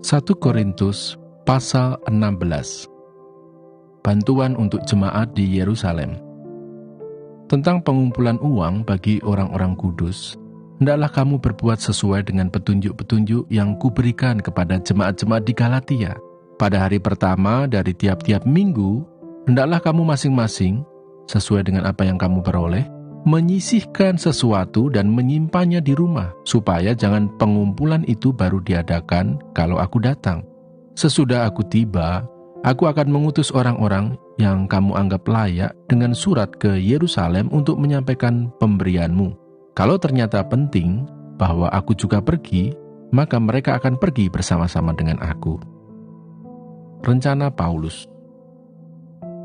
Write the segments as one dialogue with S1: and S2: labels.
S1: 1 Korintus pasal 16. Bantuan untuk jemaat di Yerusalem. Tentang pengumpulan uang bagi orang-orang kudus, hendaklah kamu berbuat sesuai dengan petunjuk-petunjuk yang kuberikan kepada jemaat-jemaat di Galatia. Pada hari pertama dari tiap-tiap minggu, hendaklah kamu masing-masing, sesuai dengan apa yang kamu peroleh, menyisihkan sesuatu dan menyimpannya di rumah, supaya jangan pengumpulan itu baru diadakan kalau aku datang. Sesudah aku tiba, aku akan mengutus orang-orang yang kamu anggap layak dengan surat ke Yerusalem untuk menyampaikan pemberianmu. Kalau ternyata penting bahwa aku juga pergi, maka mereka akan pergi bersama-sama dengan aku. Rencana Paulus.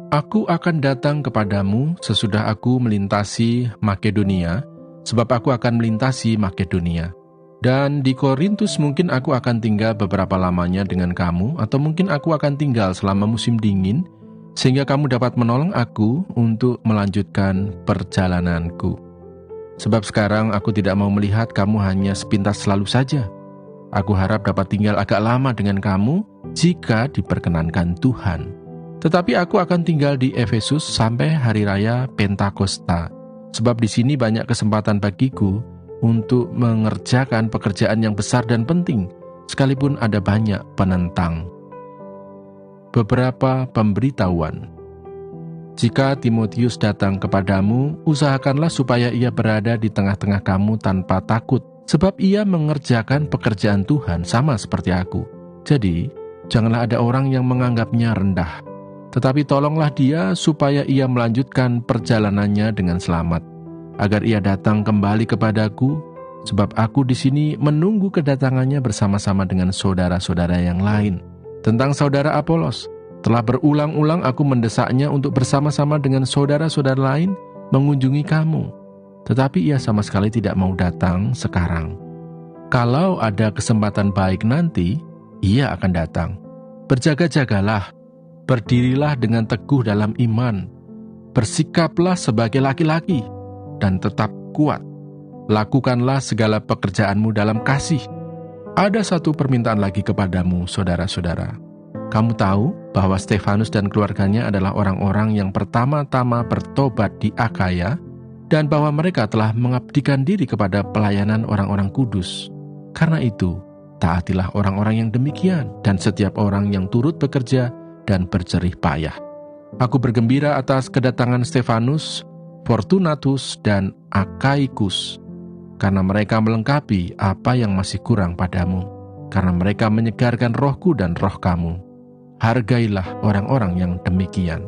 S1: Aku akan datang kepadamu sesudah aku melintasi Makedonia, sebab aku akan melintasi Makedonia. Dan di Korintus mungkin aku akan tinggal beberapa lamanya dengan kamu, atau mungkin aku akan tinggal selama musim dingin, sehingga kamu dapat menolong aku untuk melanjutkan perjalananku. Sebab sekarang aku tidak mau melihat kamu hanya sepintas selalu saja. Aku harap dapat tinggal agak lama dengan kamu jika diperkenankan Tuhan. Tetapi aku akan tinggal di Efesus sampai hari raya Pentakosta, sebab di sini banyak kesempatan bagiku untuk mengerjakan pekerjaan yang besar dan penting, sekalipun ada banyak penentang. Beberapa pemberitahuan. Jika Timotius datang kepadamu, usahakanlah supaya ia berada di tengah-tengah kamu tanpa takut, sebab ia mengerjakan pekerjaan Tuhan sama seperti aku. Jadi, janganlah ada orang yang menganggapnya rendah. Tetapi tolonglah dia supaya ia melanjutkan perjalanannya dengan selamat, agar ia datang kembali kepadaku, sebab aku di sini menunggu kedatangannya bersama-sama dengan saudara-saudara yang lain. Tentang saudara Apolos, telah berulang-ulang aku mendesaknya untuk bersama-sama dengan saudara-saudara lain mengunjungi kamu, tetapi ia sama sekali tidak mau datang sekarang. Kalau ada kesempatan baik nanti, ia akan datang. Berjaga-jagalah, berdirilah dengan teguh dalam iman, bersikaplah sebagai laki-laki, dan tetap kuat. Lakukanlah segala pekerjaanmu dalam kasih. Ada satu permintaan lagi kepadamu, saudara-saudara. Kamu tahu bahwa Stefanus dan keluarganya adalah orang-orang yang pertama-tama bertobat di Akaya, dan bahwa mereka telah mengabdikan diri kepada pelayanan orang-orang kudus. Karena itu, taatilah orang-orang yang demikian, dan setiap orang yang turut bekerja dan berjerih payah. Aku bergembira atas kedatangan Stefanus, Fortunatus, dan Akaikus, karena mereka melengkapi apa yang masih kurang padamu, karena mereka menyegarkan rohku dan roh kamu. Hargailah orang-orang yang demikian.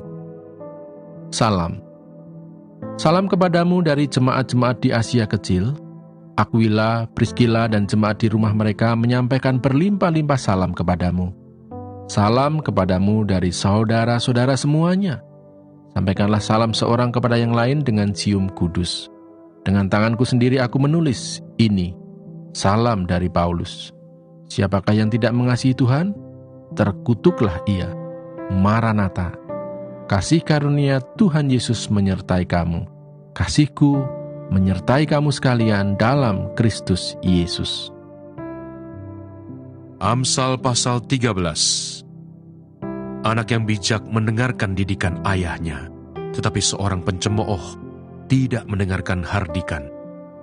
S1: Salam. Salam kepadamu dari jemaat-jemaat di Asia Kecil. Aquila, Priscilla, dan jemaat di rumah mereka menyampaikan berlimpah-limpah salam kepadamu. Salam kepadamu dari saudara-saudara semuanya. Sampaikanlah salam seorang kepada yang lain dengan cium kudus. Dengan tanganku sendiri aku menulis ini. Salam dari Paulus. Siapakah yang tidak mengasihi Tuhan? Terkutuklah ia. Maranatha. Kasih karunia Tuhan Yesus menyertai kamu. Kasihku menyertai kamu sekalian dalam Kristus Yesus.
S2: Amsal pasal 13. Anak yang bijak mendengarkan didikan ayahnya, tetapi seorang pencemooh tidak mendengarkan hardikan.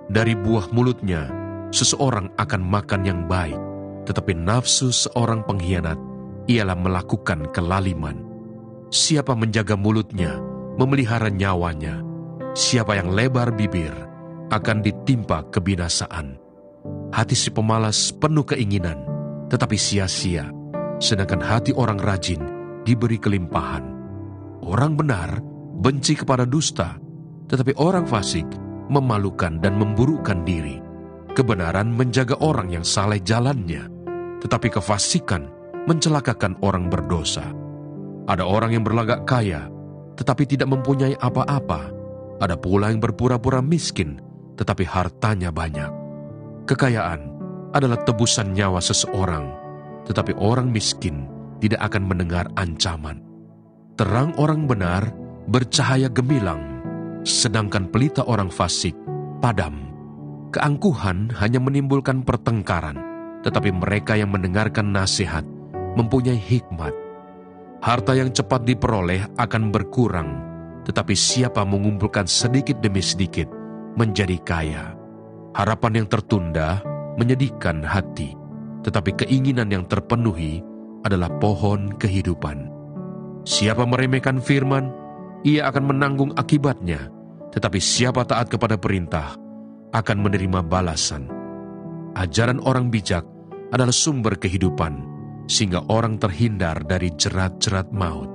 S2: Dari buah mulutnya, seseorang akan makan yang baik, tetapi nafsu seorang pengkhianat ialah melakukan kelaliman. Siapa menjaga mulutnya, memelihara nyawanya. Siapa yang lebar bibir, akan ditimpa kebinasaan. Hati si pemalas penuh keinginan, tetapi sia-sia, sedangkan hati orang rajin diberi kelimpahan. Orang benar benci kepada dusta, tetapi orang fasik memalukan dan memburukkan diri. Kebenaran menjaga orang yang saleh jalannya, tetapi kefasikan mencelakakan orang berdosa. Ada orang yang berlagak kaya, tetapi tidak mempunyai apa-apa. Ada pula yang berpura-pura miskin, tetapi hartanya banyak. Kekayaan adalah tebusan nyawa seseorang, tetapi orang miskin tidak akan mendengar ancaman. Terang orang benar bercahaya gemilang, sedangkan pelita orang fasik padam. Keangkuhan hanya menimbulkan pertengkaran, tetapi mereka yang mendengarkan nasihat mempunyai hikmat. Harta yang cepat diperoleh akan berkurang, tetapi siapa mengumpulkan sedikit demi sedikit menjadi kaya. Harapan yang tertunda menyedihkan hati, tetapi keinginan yang terpenuhi adalah pohon kehidupan. Siapa meremehkan firman, ia akan menanggung akibatnya, tetapi siapa taat kepada perintah akan menerima balasan. Ajaran orang bijak adalah sumber kehidupan, sehingga orang terhindar dari jerat-jerat maut.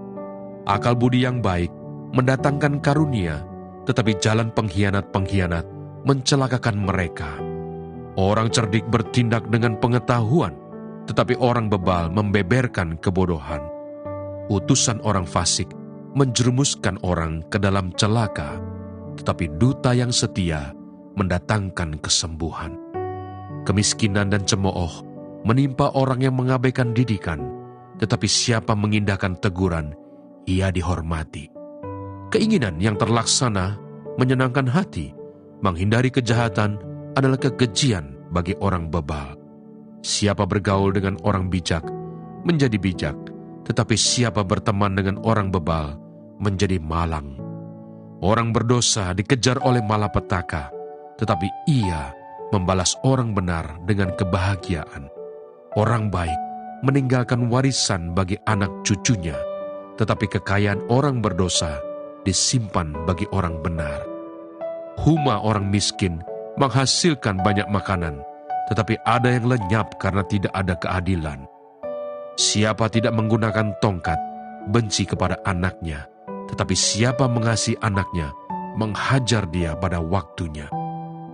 S2: Akal budi yang baik mendatangkan karunia, tetapi jalan pengkhianat-pengkhianat mencelakakan mereka. Orang cerdik bertindak dengan pengetahuan, tetapi orang bebal membeberkan kebodohan. Utusan orang fasik menjerumuskan orang ke dalam celaka, tetapi duta yang setia mendatangkan kesembuhan. Kemiskinan dan cemooh menimpa orang yang mengabaikan didikan, tetapi siapa mengindahkan teguran, ia dihormati. Keinginan yang terlaksana menyenangkan hati, menghindari kejahatan adalah kekejian bagi orang bebal. Siapa bergaul dengan orang bijak menjadi bijak, tetapi siapa berteman dengan orang bebal menjadi malang. Orang berdosa dikejar oleh malapetaka, tetapi ia membalas orang benar dengan kebahagiaan. Orang baik meninggalkan warisan bagi anak cucunya, tetapi kekayaan orang berdosa disimpan bagi orang benar. Huma orang miskin menghasilkan banyak makanan, tetapi ada yang lenyap karena tidak ada keadilan. Siapa tidak menggunakan tongkat, benci kepada anaknya, tetapi siapa mengasihi anaknya, menghajar dia pada waktunya.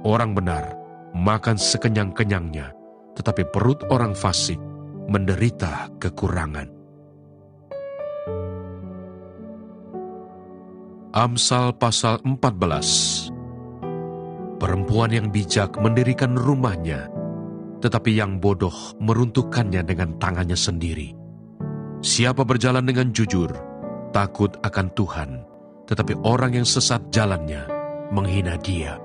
S2: Orang benar makan sekenyang-kenyangnya, tetapi perut orang fasik menderita kekurangan. Amsal pasal 14. Perempuan yang bijak mendirikan rumahnya, tetapi yang bodoh meruntuhkannya dengan tangannya sendiri. Siapa berjalan dengan jujur, takut akan Tuhan, tetapi orang yang sesat jalannya menghina dia.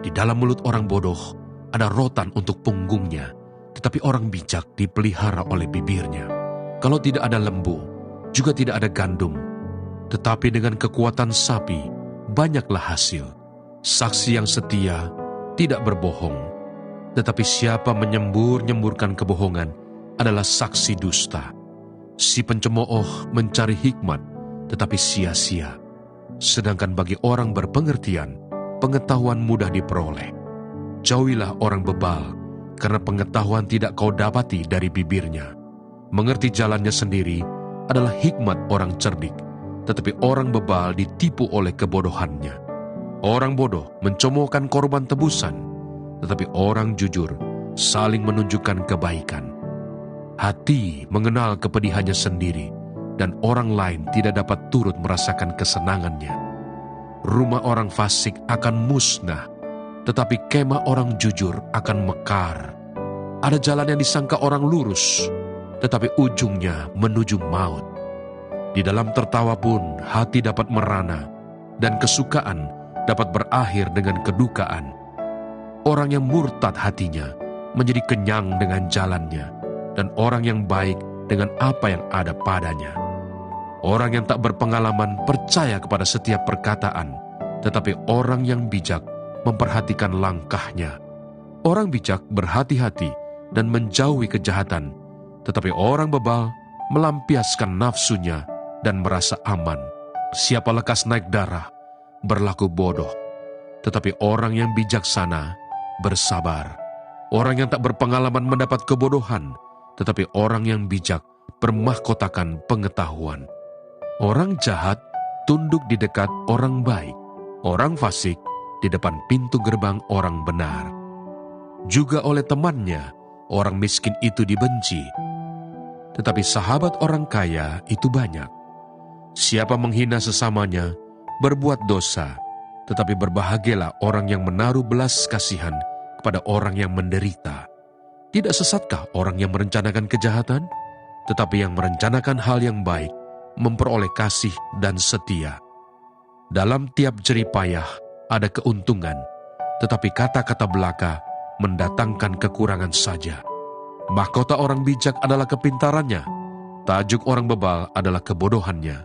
S2: Di dalam mulut orang bodoh ada rotan untuk punggungnya, tetapi orang bijak dipelihara oleh bibirnya. Kalau tidak ada lembu, juga tidak ada gandum, tetapi dengan kekuatan sapi, banyaklah hasil. Saksi yang setia tidak berbohong, tetapi siapa menyembur-nyemburkan kebohongan adalah saksi dusta. Si pencemooh mencari hikmat, tetapi sia-sia. Sedangkan bagi orang berpengertian, pengetahuan mudah diperoleh. Jauhilah orang bebal, karena pengetahuan tidak kau dapati dari bibirnya. Mengerti jalannya sendiri adalah hikmat orang cerdik, tetapi orang bebal ditipu oleh kebodohannya. Orang bodoh mencemoohkan korban tebusan, tetapi orang jujur saling menunjukkan kebaikan. Hati mengenal kepedihannya sendiri, dan orang lain tidak dapat turut merasakan kesenangannya. Rumah orang fasik akan musnah, tetapi kemah orang jujur akan mekar. Ada jalan yang disangka orang lurus, tetapi ujungnya menuju maut. Di dalam tertawa pun hati dapat merana, dan kesukaan dapat berakhir dengan kedukaan. Orang yang murtad hatinya menjadi kenyang dengan jalannya, dan orang yang baik dengan apa yang ada padanya. Orang yang tak berpengalaman percaya kepada setiap perkataan, tetapi orang yang bijak memperhatikan langkahnya. Orang bijak berhati-hati dan menjauhi kejahatan, tetapi orang bebal melampiaskan nafsunya dan merasa aman. Siapa lekas naik darah, berlaku bodoh, tetapi orang yang bijaksana bersabar. Orang yang tak berpengalaman mendapat kebodohan, tetapi orang yang bijak bermahkotakan pengetahuan. Orang jahat tunduk di dekat orang baik, orang fasik di depan pintu gerbang orang benar. Juga oleh temannya, orang miskin itu dibenci, tetapi sahabat orang kaya itu banyak. Siapa menghina sesamanya, berbuat dosa, tetapi berbahagialah orang yang menaruh belas kasihan kepada orang yang menderita. Tidak sesatkah orang yang merencanakan kejahatan? Tetapi yang merencanakan hal yang baik memperoleh kasih dan setia. Dalam tiap jerih payah ada keuntungan, tetapi kata-kata belaka mendatangkan kekurangan saja. Mahkota orang bijak adalah kepintarannya, tajuk orang bebal adalah kebodohannya.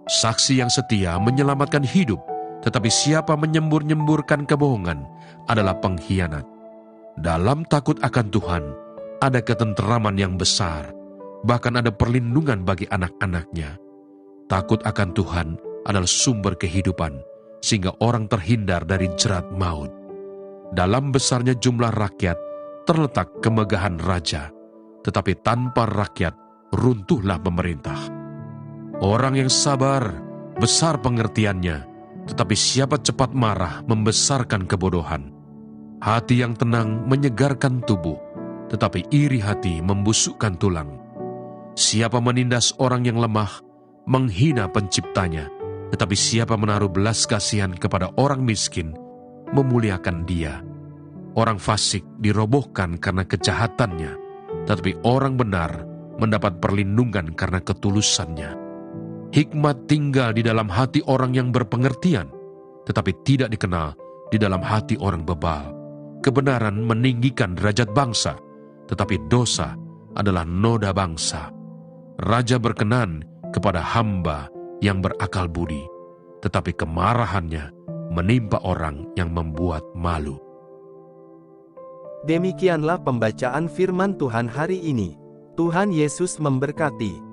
S2: Saksi yang setia menyelamatkan hidup, tetapi siapa menyembur-nyemburkan kebohongan adalah pengkhianat. Dalam takut akan Tuhan, ada ketenteraman yang besar, bahkan ada perlindungan bagi anak-anaknya. Takut akan Tuhan adalah sumber kehidupan, sehingga orang terhindar dari jerat maut. Dalam besarnya jumlah rakyat, terletak kemegahan raja, tetapi tanpa rakyat, runtuhlah pemerintah. Orang yang sabar, besar pengertiannya, tetapi siapa cepat marah membesarkan kebodohan. Hati yang tenang menyegarkan tubuh, tetapi iri hati membusukkan tulang. Siapa menindas orang yang lemah, menghina penciptanya, tetapi siapa menaruh belas kasihan kepada orang miskin, memuliakan dia. Orang fasik dirobohkan karena kejahatannya, tetapi orang benar mendapat perlindungan karena ketulusannya. Hikmat tinggal di dalam hati orang yang berpengertian, tetapi tidak dikenal di dalam hati orang bebal. Kebenaran meninggikan derajat bangsa, tetapi dosa adalah noda bangsa. Raja berkenan kepada hamba yang berakal budi, tetapi kemarahannya menimpa orang yang membuat malu.
S3: Demikianlah pembacaan firman Tuhan hari ini. Tuhan Yesus memberkati.